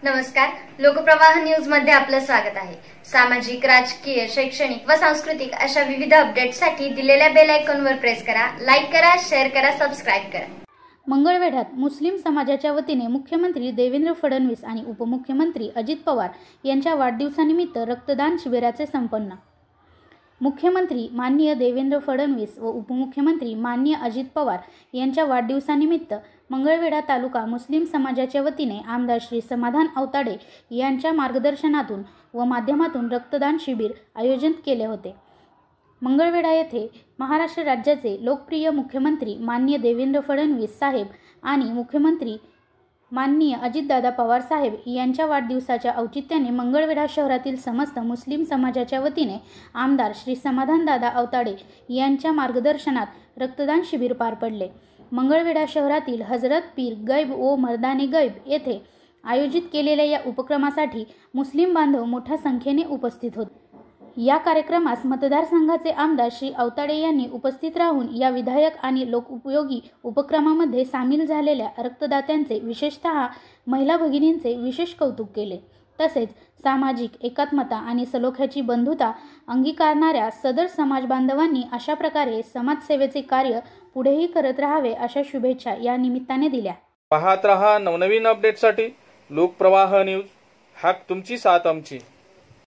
नमस्कार, लोकप्रवाह न्यूज मध्ये आपलं स्वागत आहे। सामाजिक, राजकीय, शैक्षणिक व सांस्कृतिक अशा विविध अपडेट्ससाठी दिलेल्या बेल आयकॉनवर प्रेस करा, लाईक करा, शेअर करा, सबस्क्राइब करा। मंगळवेढ्यात मुस्लिम समाजाच्या वतीने मुख्यमंत्री देवेंद्र फडणवीस आणि उपमुख्यमंत्री अजित पवार यांच्या वाढदिवसानिमित्त रक्तदान शिबिराचे संपन्न। मुख्यमंत्री माननीय देवेंद्र फडणवीस व उपमुख्यमंत्री माननीय अजित पवार यांच्या वाढदिवसानिमित्त मंगळवेढा तालुका मुस्लिम समाजाच्या वतीने आमदार श्री समाधान अवताडे यांच्या मार्गदर्शनातून व माध्यमातून रक्तदान शिबिर आयोजित केले होते। मंगळवेढा येथे महाराष्ट्र राज्याचे लोकप्रिय मुख्यमंत्री माननीय देवेंद्र फडणवीस साहेब आणि मुख्यमंत्री माननीय अजितदादा पवार साहेब यांच्या वाढदिवसाच्या औचित्याने मंगळवेढा शहरातील समस्त मुस्लिम समाजाच्या वतीने आमदार श्री समाधानदादा अवताडे यांच्या मार्गदर्शनात रक्तदान शिबिर पार पडले। मंगळवेढा शहरातील हजरत पीर गैब ओ मर्दाने गैब येथे आयोजित केलेल्या या उपक्रमासाठी मुस्लिम बांधव मोठ्या संख्येने उपस्थित होते। या कार्यक्रमास मतदारसंघाचे आमदार श्री अवताडे यांनी उपस्थित राहून या विधायक आणि लोकोपयोगी उपक्रमामध्ये सामील झालेल्या रक्तदात्यांचे विशेषतः महिला भगिनींचे विशेष कौतुक केले। तसेच सामाजिक एकात्मता आणि सलोख्याची बंधुता अंगीकारणाऱ्या सदर समाज बांधवांनी अशा प्रकारे समाजसेवेचे कार्य पुढेही करत राहावे अशा शुभेच्छा या निमित्ताने दिल्या। पाहत रहा नवनवीन अपडेटसाठी लोकप्रवाह न्यूज, हक तुमची साथ आमची।